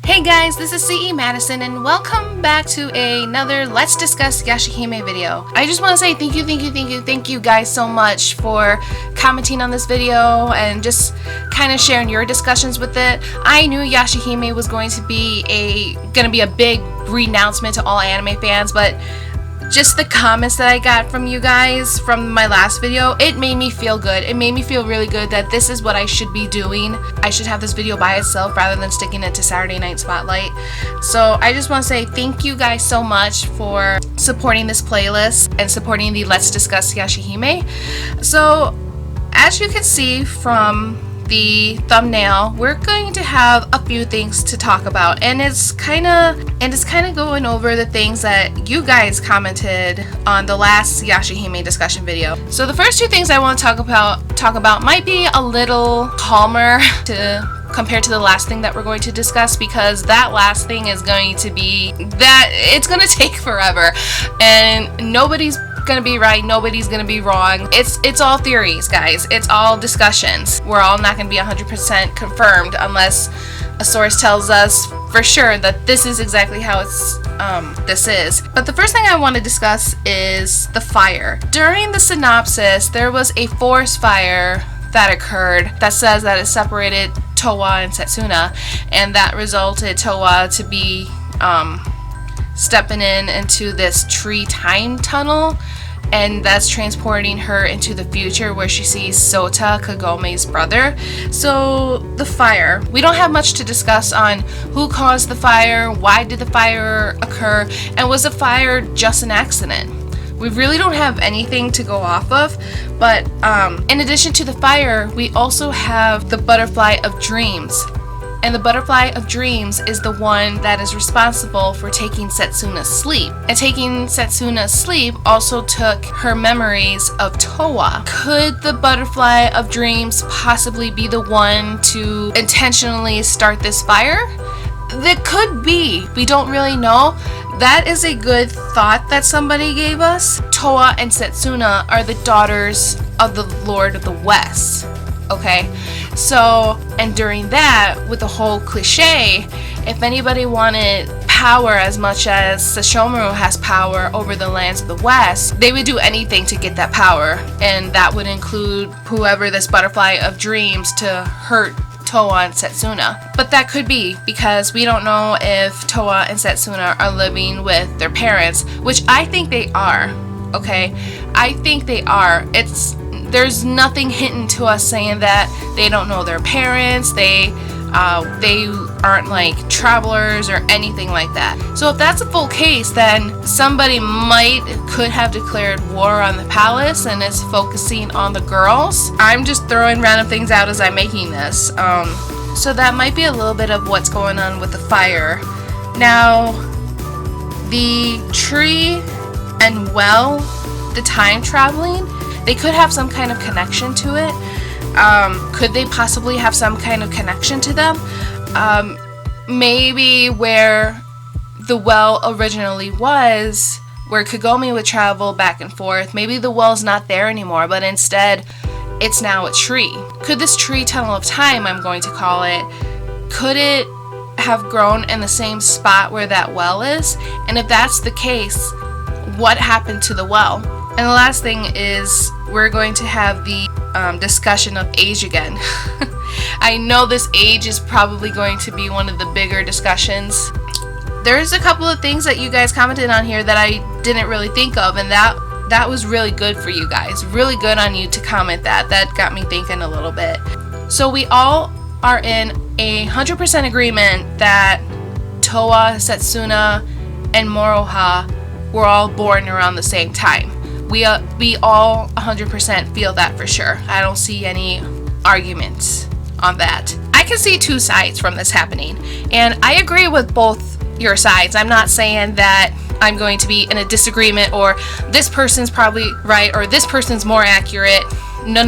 Hey guys, this is CE Madison and welcome back to another Let's Discuss Yashahime video. I just want to say thank you guys so much for commenting on this video and just kind of sharing your discussions with it. I knew Yashahime was going to be a big renouncement to all anime fans, but just the comments that I got from you guys from my last video, it made me feel good. It made me feel really good that this is what I should be doing. I should have this video by itself rather than sticking it to Saturday Night Spotlight. So I just want to say thank you guys so much for supporting this playlist and supporting the Let's Discuss Yashahime. So as you can see from the thumbnail, we're going to have a few things to talk about, and it's kind of going over the things that you guys commented on the last Yashahime discussion video. So the first two things I want to talk about might be a little calmer compared to the last thing that we're going to discuss, because that last thing is going to be that it's going to take forever and nobody's gonna be right, nobody's gonna be wrong. It's all theories, guys. It's all discussions. We're all not gonna be 100% confirmed unless a source tells us for sure that this is exactly how this is. But the first thing I want to discuss is the fire. During the synopsis, there was a forest fire that occurred that says that it separated Towa and Setsuna, and that resulted Towa to be stepping into this tree time tunnel, and that's transporting her into the future where she sees Sota, Kagome's brother. So the fire, we don't have much to discuss on who caused the fire, why did the fire occur, and was the fire just an accident? We really don't have anything to go off of, but in addition to the fire, we also have the Butterfly of Dreams. And the Butterfly of Dreams is the one that is responsible for taking Setsuna's sleep. And taking Setsuna's sleep also took her memories of Towa. Could the Butterfly of Dreams possibly be the one to intentionally start this fire? That could be. We don't really know. That is a good thought that somebody gave us. Towa and Setsuna are the daughters of the Lord of the West. Okay, so, and during that, with the whole cliche, if anybody wanted power as much as Sesshomaru has power over the lands of the West, they would do anything to get that power, and that would include whoever this Butterfly of Dreams to hurt Towa and Setsuna. But that could be, because we don't know if Towa and Setsuna are living with their parents, which I think they are, okay? I think they are. There's nothing hinting to us saying that they don't know their parents, they aren't like travelers or anything like that. So if that's a full case, then somebody could have declared war on the palace and is focusing on the girls. I'm just throwing random things out as I'm making this. So that might be a little bit of what's going on with the fire. Now, the tree and well, the time traveling, they could have some kind of connection to it. Could they possibly have some kind of connection to them? Maybe where the well originally was, where Kagome would travel back and forth, maybe the well's not there anymore, but instead it's now a tree. Could this tree tunnel of time, I'm going to call it, could it have grown in the same spot where that well is? And if that's the case, what happened to the well? And the last thing is we're going to have the discussion of age again. I know this age is probably going to be one of the bigger discussions. There's a couple of things that you guys commented on here that I didn't really think of, and that was really good for you guys. Really good on you to comment that. That got me thinking a little bit. So we all are in 100% agreement that Towa, Setsuna, and Moroha were all born around the same time. We all 100% feel that for sure. I don't see any arguments on that. I can see two sides from this happening, and I agree with both your sides. I'm not saying that I'm going to be in a disagreement or this person's probably right or this person's more accurate. No.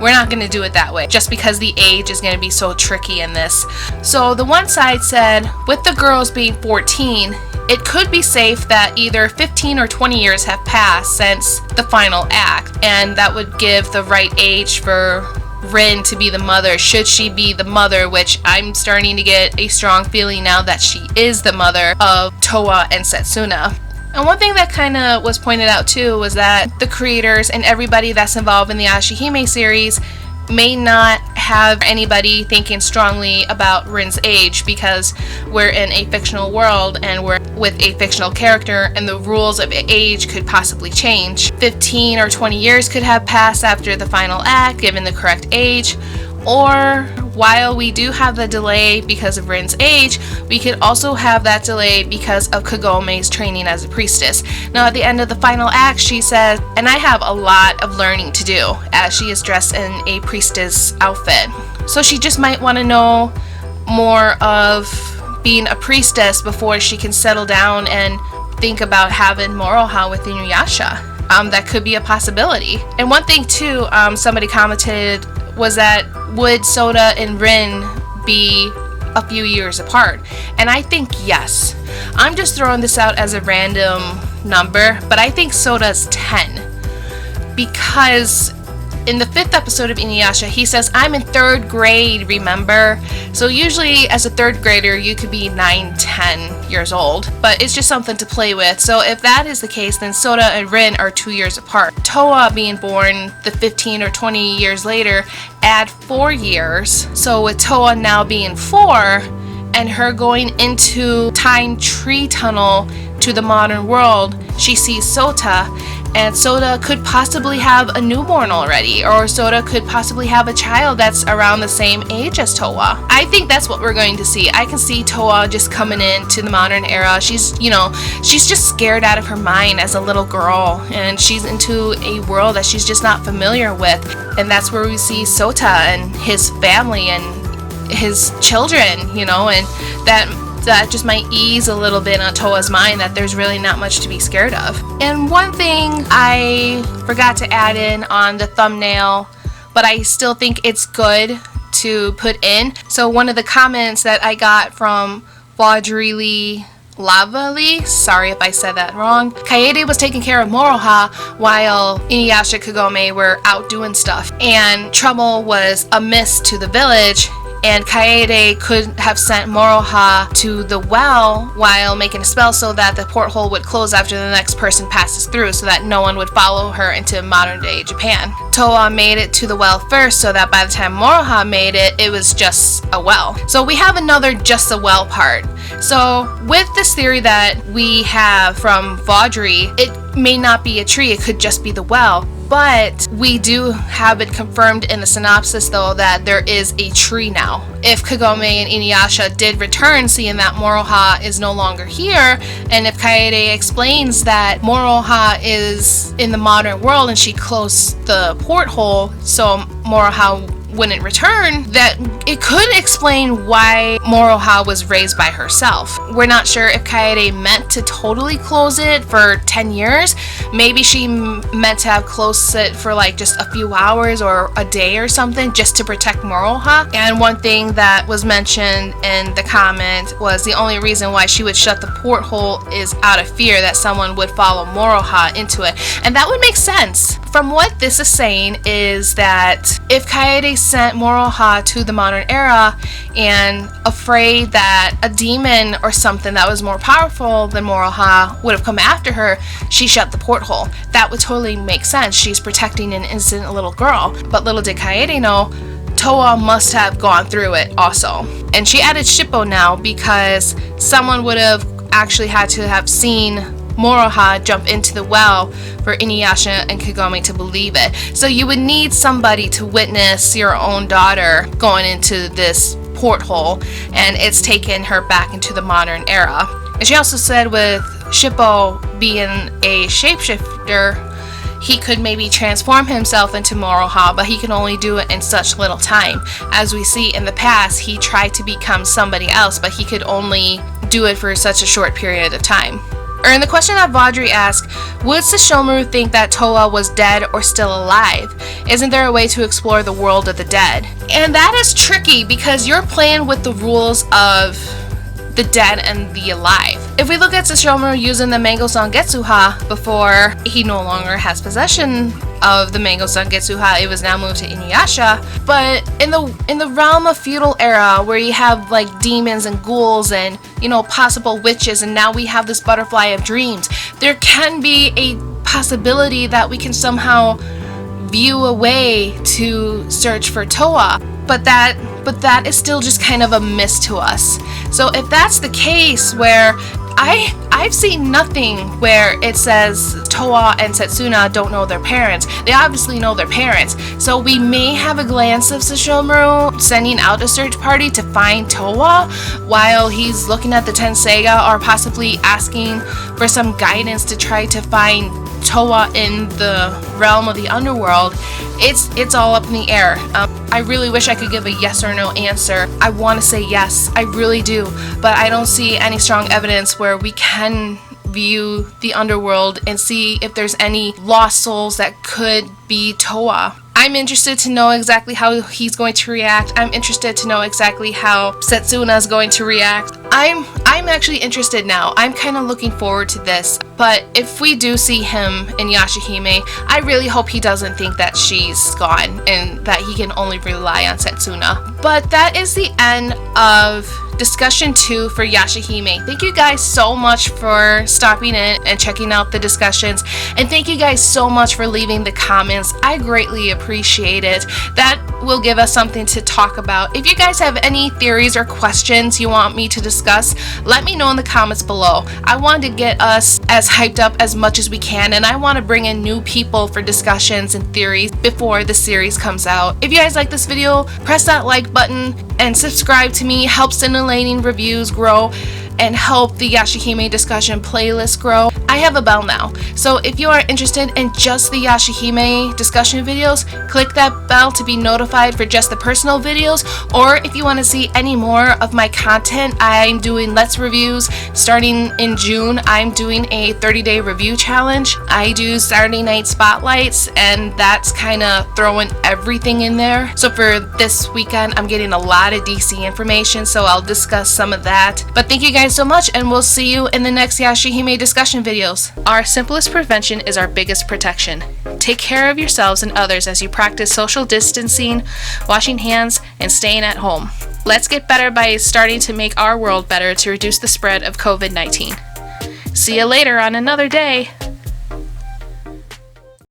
We're not going to do it that way just because the age is going to be so tricky in this. So the one side said, with the girls being 14, it could be safe that either 15 or 20 years have passed since the final act, and that would give the right age for Rin to be the mother? Should she be the mother? Which I'm starting to get a strong feeling now that she is the mother of Towa and Setsuna. And one thing that kind of was pointed out too was that the creators and everybody that's involved in the Yashahime series may not have anybody thinking strongly about Rin's age, because we're in a fictional world and we're with a fictional character, and the rules of age could possibly change. 15 or 20 years could have passed after the final act given the correct age, or while we do have the delay because of Rin's age, we could also have that delay because of Kagome's training as a priestess. Now at the end of the final act, she says, and I have a lot of learning to do, as she is dressed in a priestess outfit. So she just might want to know more of being a priestess before she can settle down and think about having Moroha with Inuyasha. That could be a possibility. And one thing too, somebody commented, was that would Soda and Rin be a few years apart? And I think yes. I'm just throwing this out as a random number, but I think Soda's 10. Because in the 5th episode of Inuyasha, he says, I'm in 3rd grade, remember? So usually as a 3rd grader, you could be 9, 10 years old, but it's just something to play with. So if that is the case, then Soda and Rin are 2 years apart. Towa being born the 15 or 20 years later, add 4 years. So with Towa now being 4, and her going into time tree tunnel to the modern world, she sees Sota, and Soda could possibly have a newborn already, or Soda could possibly have a child that's around the same age as Towa. I think that's what we're going to see. I can see Towa just coming into the modern era. She's just scared out of her mind as a little girl, and she's into a world that she's just not familiar with. And that's where we see Sota and his family and his children, and that just might ease a little bit on Towa's mind that there's really not much to be scared of. And one thing I forgot to add in on the thumbnail, but I still think it's good to put in. So one of the comments that I got from Vaudrely Lavali, sorry if I said that wrong, Kaede was taking care of Moroha while Inuyasha Kagome were out doing stuff, and trouble was amiss to the village, and Kaede could have sent Moroha to the well while making a spell so that the porthole would close after the next person passes through, so that no one would follow her into modern day Japan. Towa made it to the well first, so that by the time Moroha made it, it was just a well. So we have another just a well part. So with this theory that we have from Vaudrey, it may not be a tree, it could just be the well. But we do have it confirmed in the synopsis though that there is a tree now. If Kagome and Inuyasha did return, seeing that Moroha is no longer here, and if Kaede explains that Moroha is in the modern world and she closed the porthole so Moroha wouldn't return, that it could explain why Moroha was raised by herself. We're not sure if Kaede meant to totally close it for 10 years. Maybe she meant to have closed it for like just a few hours or a day or something, just to protect Moroha. And one thing that was mentioned in the comment was the only reason why she would shut the porthole is out of fear that someone would follow Moroha into it. And that would make sense. From what this is saying is that if Kaede sent Moroha to the modern era and afraid that a demon or something that was more powerful than Moroha would have come after her, she shut the porthole. That would totally make sense. She's protecting an innocent little girl. But little did Kaede know, Towa must have gone through it also. And she added Shippo now because someone would have actually had to have seen Moroha jump into the well for Inuyasha and Kagome to believe it. So you would need somebody to witness your own daughter going into this porthole, and it's taken her back into the modern era. And she also said with Shippo being a shapeshifter, he could maybe transform himself into Moroha, but he can only do it in such little time. As we see in the past, he tried to become somebody else, but he could only do it for such a short period of time. And the question that Vaudrey asked, would Sesshomaru think that Towa was dead or still alive? Isn't there a way to explore the world of the dead? And that is tricky because you're playing with the rules of the dead and the alive. If we look at Sesshomaru using the Mango Sangetsuha before he no longer has possession of the Mango Sangetsuha, it was now moved to Inuyasha. But in the realm of feudal era, where you have like demons and ghouls and, you know, possible witches, and now we have this butterfly of dreams, there can be a possibility that we can somehow view a way to search for Towa. But that is still just kind of a miss to us. So if that's the case, where I've seen nothing where it says Towa and Setsuna don't know their parents. They obviously know their parents. So we may have a glance of Sesshomaru sending out a search party to find Towa while he's looking at the Tenseiga, or possibly asking for some guidance to try to find Towa in the realm of the underworld. It's all up in the air. I really wish I could give a yes or no answer. I want to say yes, I really do, but I don't see any strong evidence where we can view the underworld and see if there's any lost souls that could be Towa. I'm interested to know exactly how he's going to react. I'm interested to know exactly how Setsuna is going to react. I'm actually interested now. I'm kind of looking forward to this. But if we do see him in Yashahime, I really hope he doesn't think that she's gone and that he can only rely on Setsuna. But that is the end of discussion 2 for Yashahime. Thank you guys so much for stopping in and checking out the discussions, and thank you guys so much for leaving the comments. I greatly appreciate it. That will give us something to talk about. If you guys have any theories or questions you want me to discuss, let me know in the comments below. I want to get us as hyped up as much as we can, and I want to bring in new people for discussions and theories before the series comes out. If you guys like this video, press that like button and subscribe to me. Help Scintillating Reviews grow and help the Yashahime discussion playlist grow. I have a bell now, so if you are interested in just the Yashahime discussion videos, click that bell to be notified for just the personal videos. Or if you want to see any more of my content, I'm doing Let's Reviews. Starting in June, I'm doing a 30-day review challenge. I do Saturday night spotlights, and that's kind of throwing everything in there. So for this weekend, I'm getting a lot of DC information, so I'll discuss some of that. But thank you guys so much, and we'll see you in the next Yashahime discussion videos. Our simplest prevention is our biggest protection. Take care of yourselves and others as you practice social distancing, washing hands, and staying at home. Let's get better by starting to make our world better to reduce the spread of COVID-19. See you later on another day.